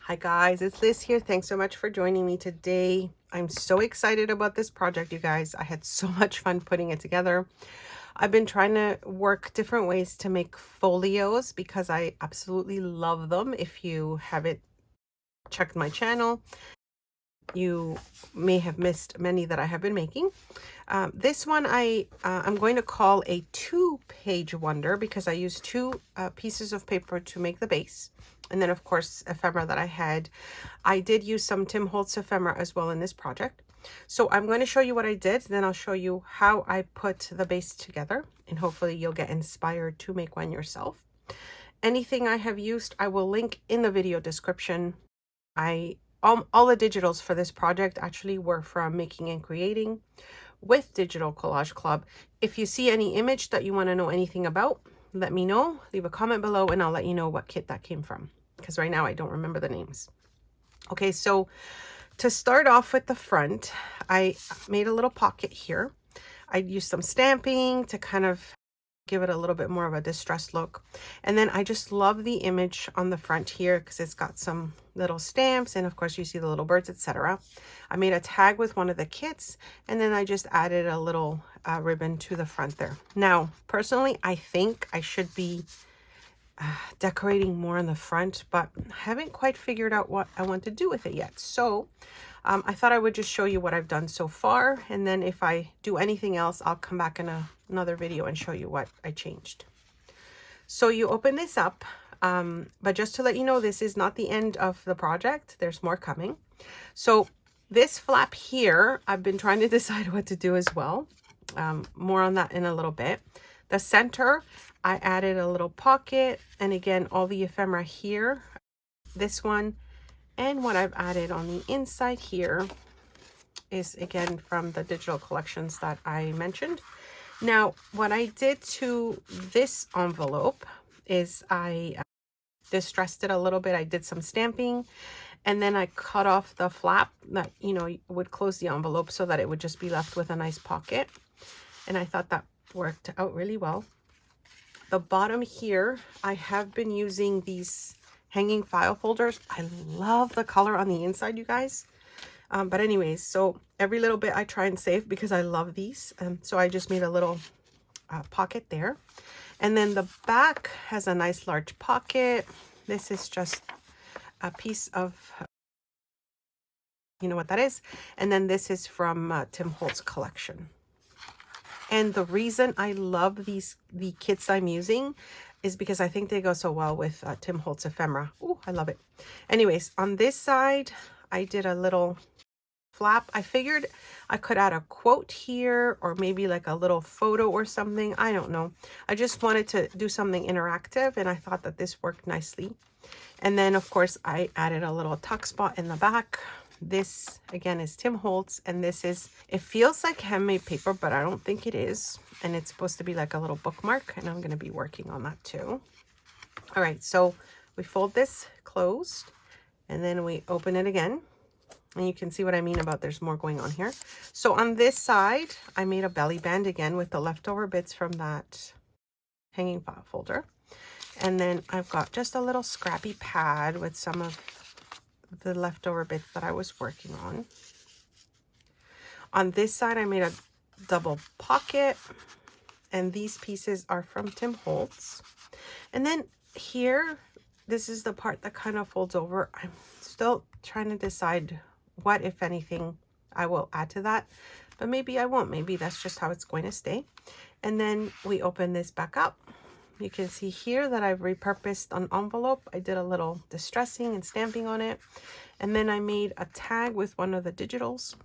Hi guys, it's Liz here. Thanks so much for joining me today. I'm so excited about this project, you guys. I had so much fun putting it together. I've been trying to work different ways to make folios because I absolutely love them. If you haven't checked my channel, you may have missed many that I have been making. This one I'm going to call a 2-page wonder because I used two pieces of paper to make the base. And then, of course, ephemera that I had. I did use some Tim Holtz ephemera as well in this project. So I'm going to show you what I did. Then I'll show you how I put the base together. And hopefully you'll get inspired to make one yourself. Anything I have used, I will link in the video description. All the digitals for this project actually were from Making and Creating with Digital Collage Club. If you see any image that you want to know anything about, let me know. Leave a comment below and I'll let you know what kit that came from, because right now I don't remember the names. Okay, so to start off with the front, I made a little pocket here. I used some stamping to kind of give it a little bit more of a distressed look. And then I just love the image on the front here because it's got some little stamps, and of course you see the little birds, etc. I made a tag with one of the kits, and then I just added a little ribbon to the front there. Now, personally, I think I should be decorating more on the front, but I haven't quite figured out what I want to do with it yet. So I thought I would just show you what I've done so far, and then if I do anything else, I'll come back in another video and show you what I changed. So you open this up, but just to let you know, this is not the end of the project. There's more coming. So this flap here, I've been trying to decide what to do as well. More on that in a little bit. The center, I added a little pocket, and again, all the ephemera here, this one, and what I've added on the inside here is again from the digital collections that I mentioned. Now, what I did to this envelope is I distressed it a little bit. I did some stamping, and then I cut off the flap that, you know, would close the envelope so that it would just be left with a nice pocket. And I thought that worked out really well. The bottom here, I have been using these hanging file folders. I love the color on the inside, you guys. But anyways, so every little bit I try and save because I love these. So I just made a little pocket there. And then the back has a nice large pocket. This is just a piece of, you know what that is. And then this is from Tim Holtz collection. And the reason I love the kits I'm using is because I think they go so well with Tim Holtz ephemera. Oh, I love it. Anyways, on this side, I did a little flap. I figured I could add a quote here or maybe like a little photo or something. I don't know. I just wanted to do something interactive, and I thought that this worked nicely. And then, of course, I added a little tuck spot in the back. This, again, is Tim Holtz, and this is, it feels like handmade paper, but I don't think it is. And it's supposed to be like a little bookmark, and I'm going to be working on that too. All right, so we fold this closed, and then we open it again. And you can see what I mean about there's more going on here. So on this side, I made a belly band again with the leftover bits from that hanging file folder. And then I've got just a little scrappy pad with some of the leftover bits that I was working on. On this side, I made a double pocket, and these pieces are from Tim Holtz. And then here, this is the part that kind of folds over. I'm still trying to decide what, if anything, I will add to that, but maybe I won't. Maybe that's just how it's going to stay. And then we open this back up. You can see here that I've repurposed an envelope. I did a little distressing and stamping on it. And then I made a tag with one of the digitals.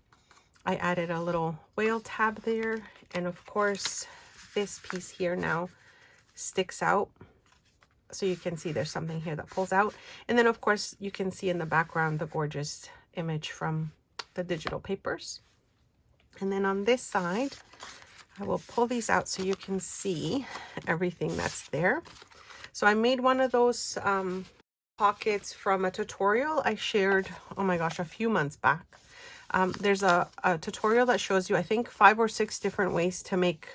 I added a little whale tab there. And of course, this piece here now sticks out. So you can see there's something here that pulls out. And then, of course, you can see in the background the gorgeous image from the digital papers. And then on this side, I will pull these out so you can see everything that's there. So I made one of those pockets from a tutorial I shared, oh my gosh, a few months back. There's a tutorial that shows you, I think, 5 or 6 different ways to make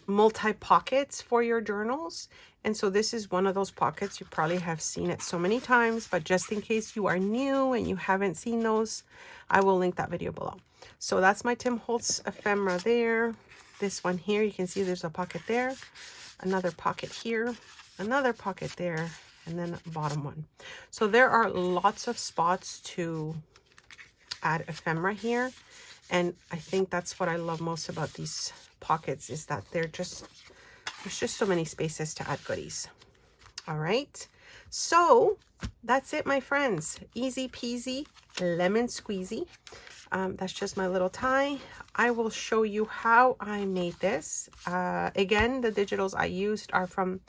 multi-pockets for your journals. And so this is one of those pockets. You probably have seen it so many times, but just in case you are new and you haven't seen those, I will link that video below. So that's my Tim Holtz ephemera there. This one here, you can see there's a pocket there, another pocket here, another pocket there, and then bottom one. So there are lots of spots to add ephemera here. And I think that's what I love most about these pockets, is that there's just so many spaces to add goodies. All right, so that's it, my friends. Easy peasy lemon squeezy. That's just my little tie. I will show you how I made this. Again, the digitals I used are from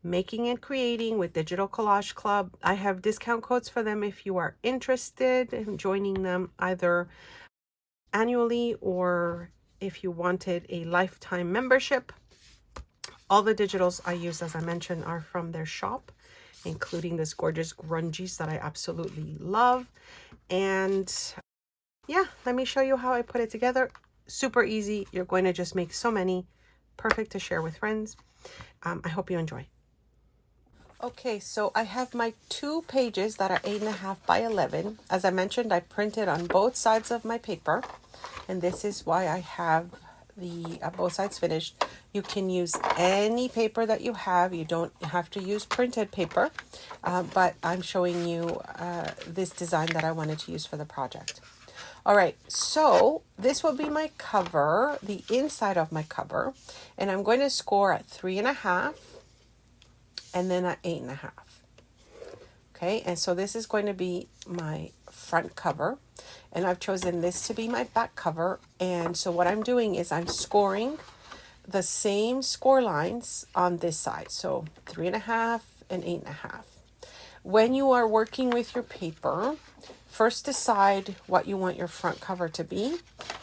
Making and Creating with Digital Collage Club. I have discount codes for them if you are interested in joining them either annually or if you wanted a lifetime membership. All the digitals I use, as I mentioned, are from their shop, including this gorgeous grungies that I absolutely love. And yeah, let me show you how I put it together. Super easy. You're going to just make so many. Perfect to share with friends. I hope you enjoy. Okay, so I have my 2 pages that are 8.5 by 11. As I mentioned, I printed on both sides of my paper, and this is why I have the both sides finished. You can use any paper that you have. You don't have to use printed paper, but I'm showing you this design that I wanted to use for the project. All right, so this will be my cover, the inside of my cover, and I'm going to score at 3.5 and then at 8.5. Okay, and so this is going to be my front cover, and I've chosen this to be my back cover. And so what I'm doing is I'm scoring the same score lines on this side, so 3.5 and 8.5. When you are working with your paper, first decide what you want your front cover to be,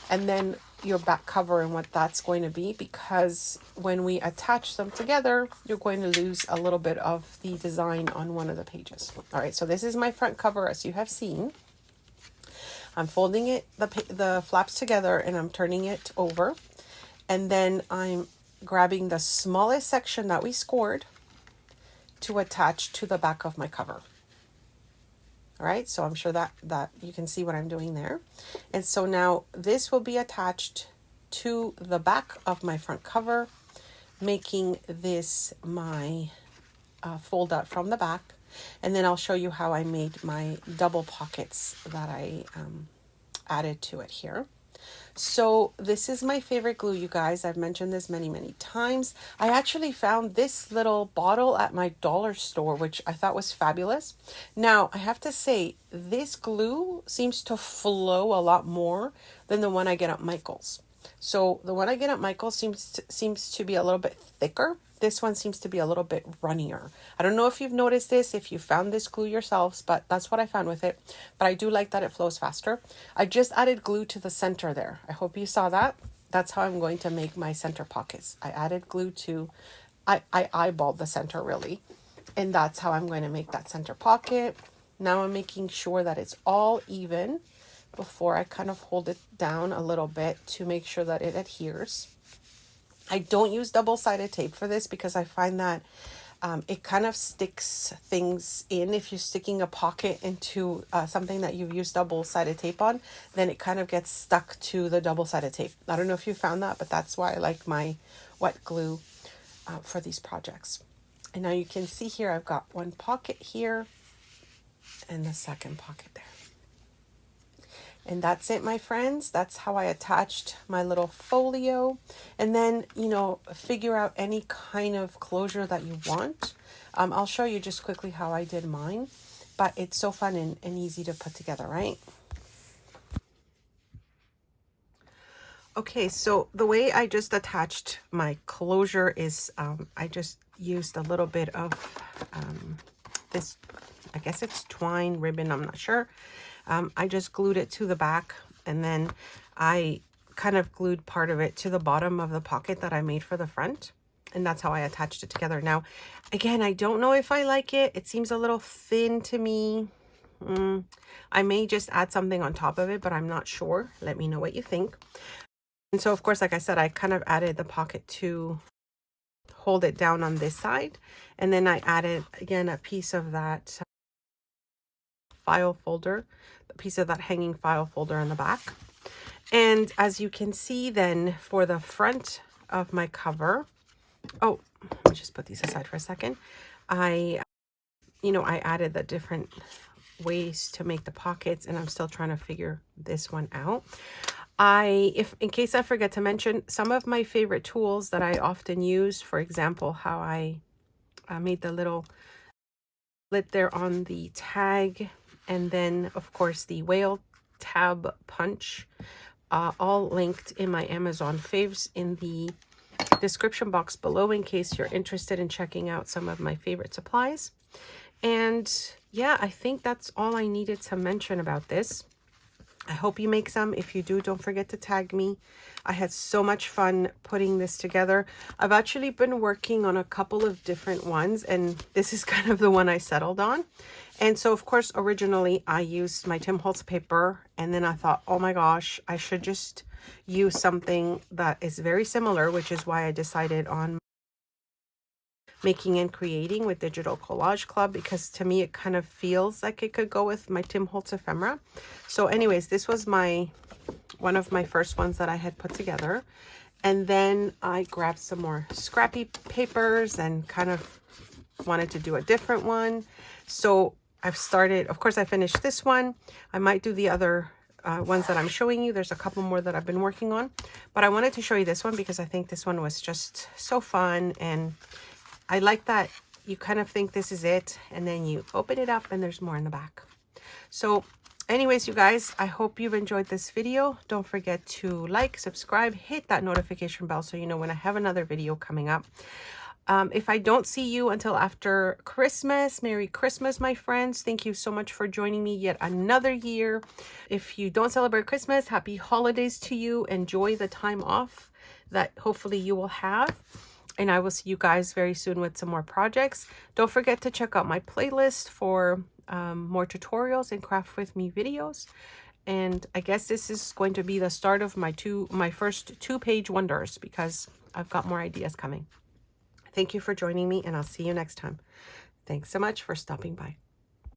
and then your back cover and what that's going to be, because when we attach them together, you're going to lose a little bit of the design on one of the pages. All right, so this is my front cover, as you have seen. I'm folding it, the flaps together, and I'm turning it over, and then I'm grabbing the smallest section that we scored to attach to the back of my cover. All right, so I'm sure that you can see what I'm doing there. And so now this will be attached to the back of my front cover, making this my fold out from the back. And then I'll show you how I made my double pockets that I added to it here. So this is my favorite glue, you guys. I've mentioned this many, many times. I actually found this little bottle at my dollar store, which I thought was fabulous. Now, I have to say, this glue seems to flow a lot more than the one I get at Michael's. So the one I get at Michael's seems to be a little bit thicker. This one seems to be a little bit runnier. I don't know if you've noticed this, if you found this glue yourselves, but that's what I found with it. But I do like that it flows faster. I just added glue to the center there. I hope you saw that. That's how I'm going to make my center pockets. I added glue to, I eyeballed the center really. And that's how I'm going to make that center pocket. Now I'm making sure that it's all even before I kind of hold it down a little bit to make sure that it adheres. I don't use double-sided tape for this because I find that it kind of sticks things in. If you're sticking a pocket into something that you've used double-sided tape on, then it kind of gets stuck to the double-sided tape. I don't know if you found that, but that's why I like my wet glue for these projects. And now you can see here, I've got one pocket here and the second pocket there. And that's it, my friends. That's how I attached my little folio. And then, you know, figure out any kind of closure that you want. I'll show you just quickly how I did mine. But it's so fun and easy to put together, right? Okay, so the way I just attached my closure is I just used a little bit of this, I guess it's twine ribbon, I'm not sure. I just glued it to the back, and then I kind of glued part of it to the bottom of the pocket that I made for the front. And that's how I attached it together. Now, again, I don't know if I like it. It seems a little thin to me. I may just add something on top of it, but I'm not sure. Let me know what you think. And so of course, like I said, I kind of added the pocket to hold it down on this side. And then I added again a piece of that file folder, the piece of that hanging file folder on the back. And as you can see then for the front of my cover, oh, let me just put these aside for a second. I added the different ways to make the pockets, and I'm still trying to figure this one out. In case I forget to mention, some of my favorite tools that I often use, for example, how I made the little lid there on the tag, and then of course the whale tab punch, all linked in my Amazon faves in the description box below in case you're interested in checking out some of my favorite supplies. And yeah, I think that's all I needed to mention about this. I hope you make some. If you do, don't forget to tag me. I had so much fun putting this together. I've actually been working on a couple of different ones, and this is kind of the one I settled on. And so, of course, originally I used my Tim Holtz paper, and then I thought, oh my gosh, I should just use something that is very similar, which is why I decided on making and creating with Digital Collage Club, because to me it kind of feels like it could go with my Tim Holtz ephemera. So anyways, this was one of my first ones that I had put together, and then I grabbed some more scrappy papers and kind of wanted to do a different one. So I've started, of course I finished this one. I might do the other ones that I'm showing you. There's a couple more that I've been working on, but I wanted to show you this one because I think this one was just so fun. And I like that you kind of think this is it, and then you open it up and there's more in the back. So anyways, you guys, I hope you've enjoyed this video. Don't forget to like, subscribe, hit that notification bell so you know when I have another video coming up. If I don't see you until after Christmas, Merry Christmas, my friends. Thank you so much for joining me yet another year. If you don't celebrate Christmas, happy holidays to you. Enjoy the time off that hopefully you will have. And I will see you guys very soon with some more projects. Don't forget to check out my playlist for more tutorials and craft with me videos. And I guess this is going to be the start of my first 2-page wonders, because I've got more ideas coming. Thank you for joining me, and I'll see you next time. Thanks so much for stopping by.